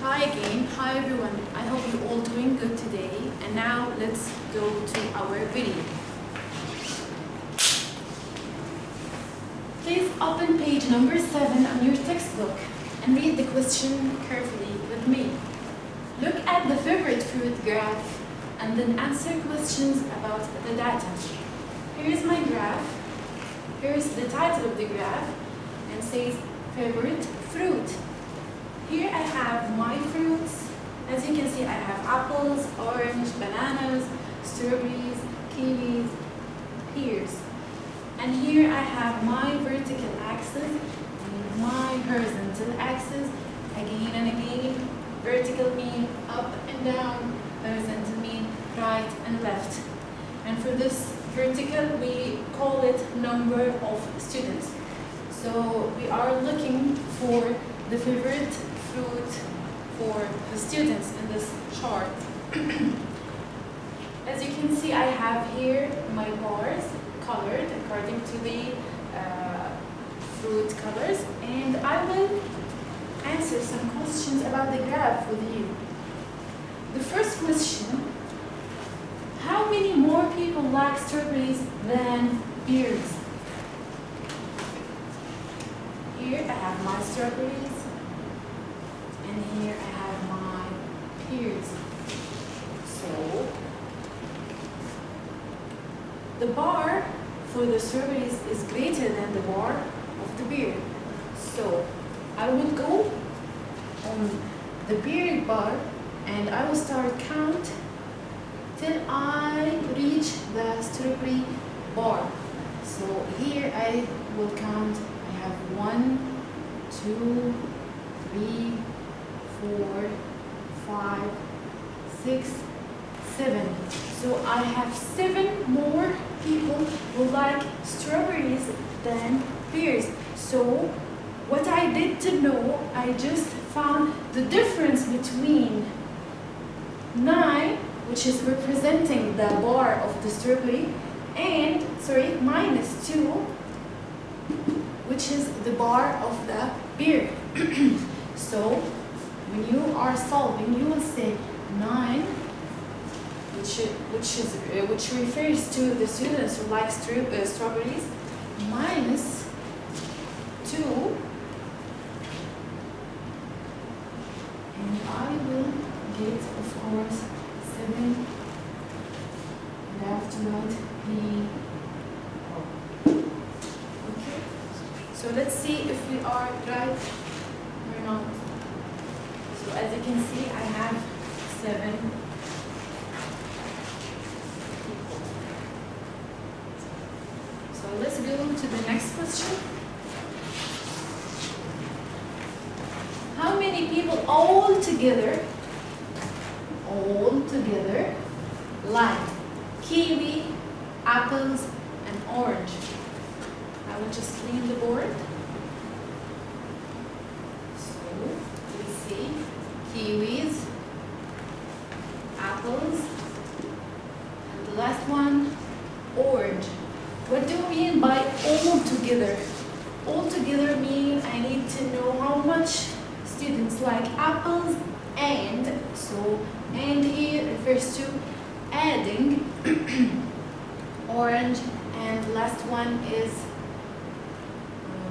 Hi again. Hi everyone. I hope you're all doing good today. And now let's go to our video. Please open page number 7 on your textbook and read the question carefully with me. Look at the favorite fruit graph and then answer questions about the data. Here's my graph. Here's the title of the graph and says favorite fruit. Here I have my fruits. As you can see, I have apples, orange, bananas, strawberries, kiwis, pears. And here I have my vertical axis and my horizontal axis. Again and again, vertical mean up and down, horizontal mean right and left. And for this vertical, we call it number of students. So we are looking for the favorite fruit for the students in this chart. As you can see, I have here my bars colored according to the fruit colors, and I will answer some questions about the graph with you. The first question: how many more people like strawberries than pears? Here I have my strawberries, and here I have my pears. So the bar for the strawberries is greater than the bar of the pear. So I will go on the pear bar and I will start count till I reach the strawberry bar. So here I will count. I have 1, 2, 3, 4, 5, 6, 7. So I have 7 more people who like strawberries than pears. So what I did to know, I just found the difference between 9, which is representing the bar of the strawberry, and minus 2, which is the bar of the pear. So when you are solving, you will say 9, which refers to the students who like strawberries, minus 2, and I will get, of course, 7. And I have to write the. Okay. So let's see if we are right or not. So as you can see, I have 7 people. So let's go to the next question. How many people all together like kiwi, apples, and orange? I will just clean the board. So we see kiwis, apples, and the last one, orange. What do we mean by all together? All together means I need to know how much students like apples, and here refers to adding orange, and the last one is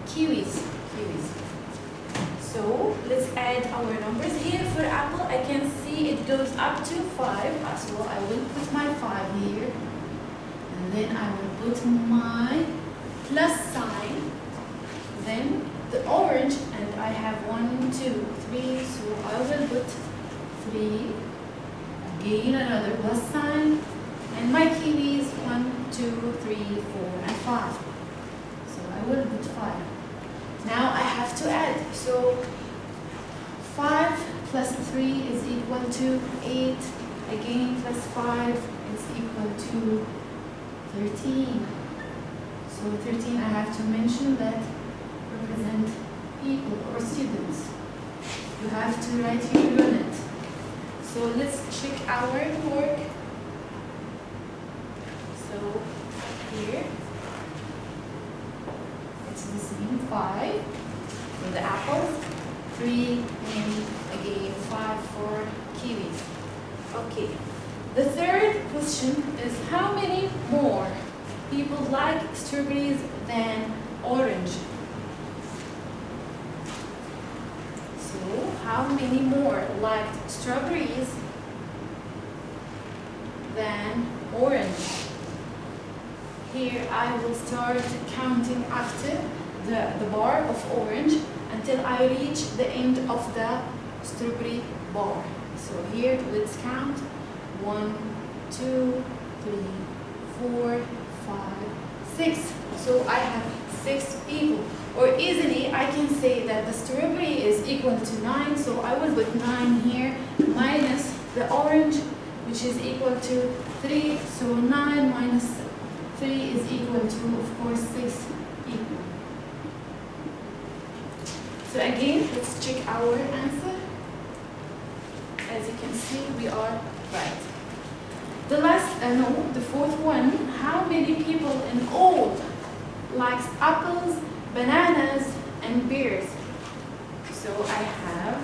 kiwis. So let's add our numbers. Here for apple, I can see it goes up to 5. So I will put my 5 here, and then I will put my plus sign. Then the orange, and I have 1, 2, 3. So I will put 3. Again another plus sign, and my kiwis 1, 2, 3, 4, and 5. So I will put 5. Now I have to add. So 5 plus 3 is equal to 8. Again plus 5 is equal to 13. So 13, I have to mention that represent people or students. You have to write your unit. So let's check our work. So here it's the same 5 for the apples, 3, and again 5. 5 for kiwis. Okay. The third question is how many more people like strawberries than orange? So, how many more liked strawberries than orange? Here I will start counting after the bar of orange until I reach the end of the strawberry bar. So here let's count 1, 2, 3, 4, 5, 6. So I have 6 people. Or easily I can say that the strawberry is equal to 9, so I will put 9 here minus the orange, which is equal to 3. So 9 minus 3 is equal to, of course, 6 equal. So again, let's check our answer. As you can see, we are right. The fourth one, how many people in all likes apples, bananas, and pears? So I have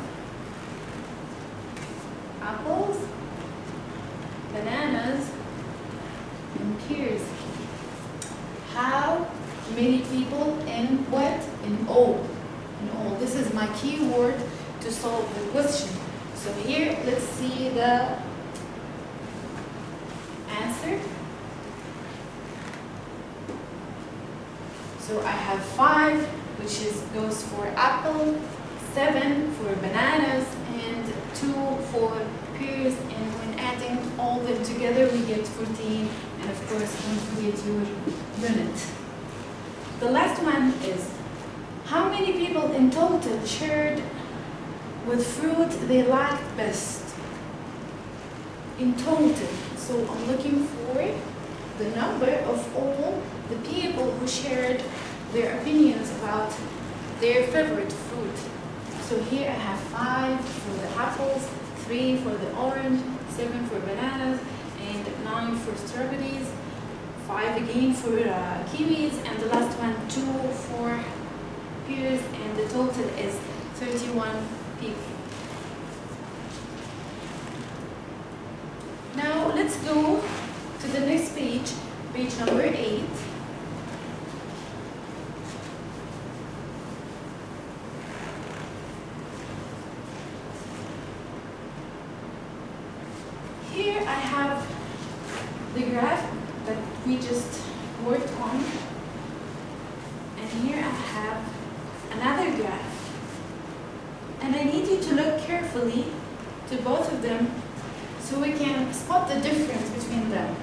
apples, bananas, and pears. How many people in what? In all. In all. This is my key word to solve the question. So here, let's see the answer. So I have 5, which goes for apple, 7 for bananas, and 2 for pears. And when adding all them together, we get 14. And of course, don't forget your unit. The last one is, how many people in total shared with fruit they liked best? In total. So I'm looking for the number of all the people who shared their opinions about their favorite fruit. So here I have 5 for the apples, 3 for the orange, 7 for bananas, and 9 for strawberries, 5 again for kiwis, and the last one 2 for pears, and the total is 31 people. Now let's go to the next page, page number 8. Here I have the graph that we just worked on, and here I have another graph. And I need you to look carefully to both of them so we can spot the difference between them.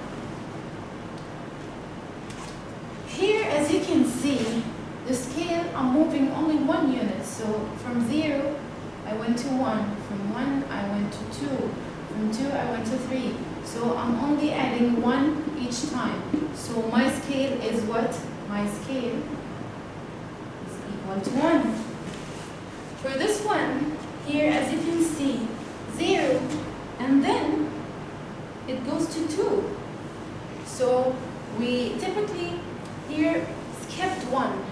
Here, as you can see, the scale, I'm moving only 1 unit. So from 0, I went to 1. From 1, I went to 2. From 2, I went to 3. So I'm only adding 1 each time. So my scale is what? My scale is equal to 1. For this one, here, as you can see, 0, and then it goes to 2. So we typically here skipped 1.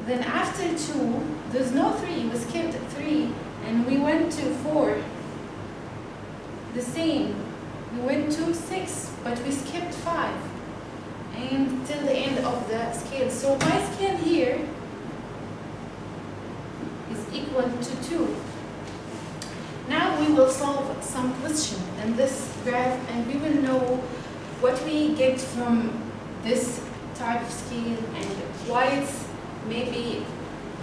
Then after 2, there's no 3. We skipped 3, and we went to 4. The same. We went to 6, but we skipped 5. And till the end of the scale. So my scale here is equal to 2. Now we will solve some question in this graph, and we will know what we get from this type of scale and why it's maybe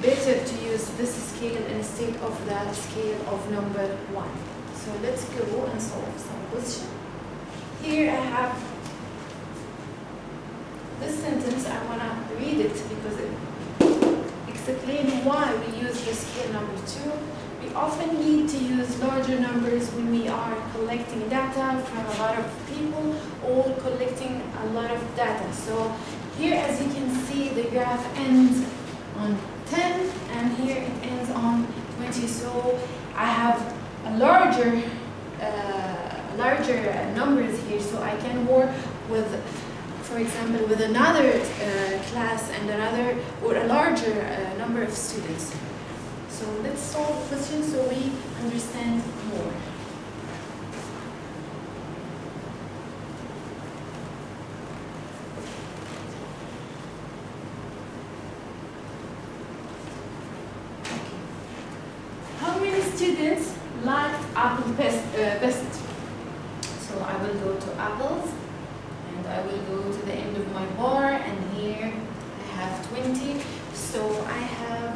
better to use this scale instead of the scale of number 1. So let's go and solve some question. Here I have this sentence. I want to read it because it explains why we use the scale number 2. We often need to use larger numbers when we are collecting data from a lot of people or collecting a lot of data. So here, as you can see, the graph ends on 10, and here it ends on 20. So I have a larger numbers here, so I can work with, for example, with another class and another or a larger number of students. So let's solve the question so we understand more. How many students liked apple best? So I will go to apples and I will go to the end of my bar, and here I have 20. So I have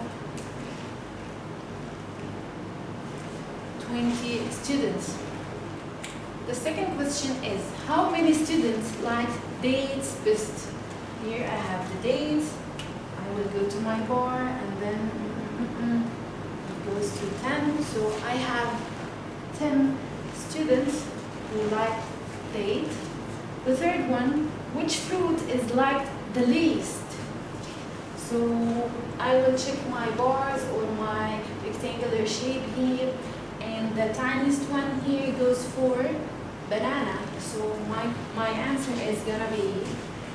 20 students. The second question is, how many students like dates best? Here I have the dates. I will go to my bar and then it goes to 10. So I have 10 students who like date. The third one, which fruit is liked the least? So I will check my bars or my rectangular shape here, and the tiniest one here goes for banana. So my answer is gonna be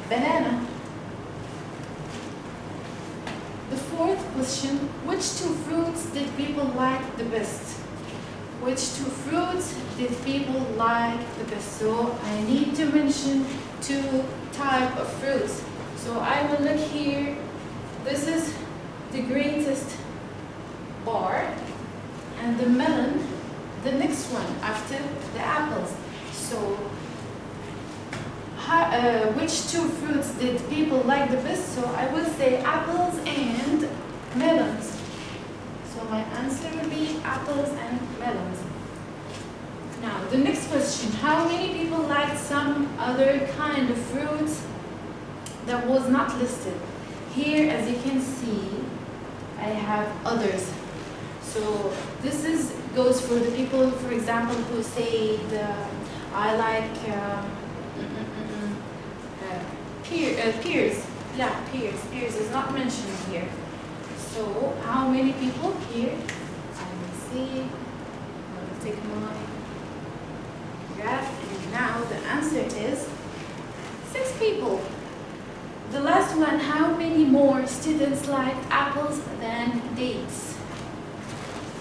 banana. The fourth question, which two fruits did people like the best? Which two fruits did people like the best? So I need to mention two types of fruits. So I will look here. This is the greatest bar, and the melon, the next one after the apples. So which two fruits did people like the best? So I will say apples and melons. So my answer will be apples and melons. Now the next question, how many people liked some other kind of fruits that was not listed? Here, as you can see, I have others. So this goes for the people, for example, who say I like pears. Yeah, pears. Pears is not mentioned here. So how many people here? I will see. I will take my graph, and now the answer is 6 people. The last one, how many more students liked apples than dates?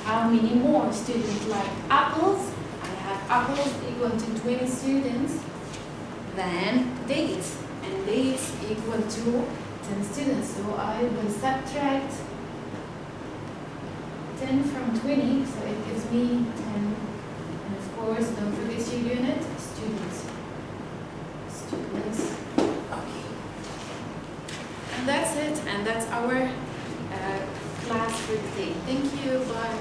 How many more students liked apples? I have apples equal to 20 students than dates, and dates equal to 10 students. So I will subtract 10 from 20, so it gives me 10. And of course, don't forget your unit, students. Students. Okay. And that's it, and that's our class for today. Thank you. Bye.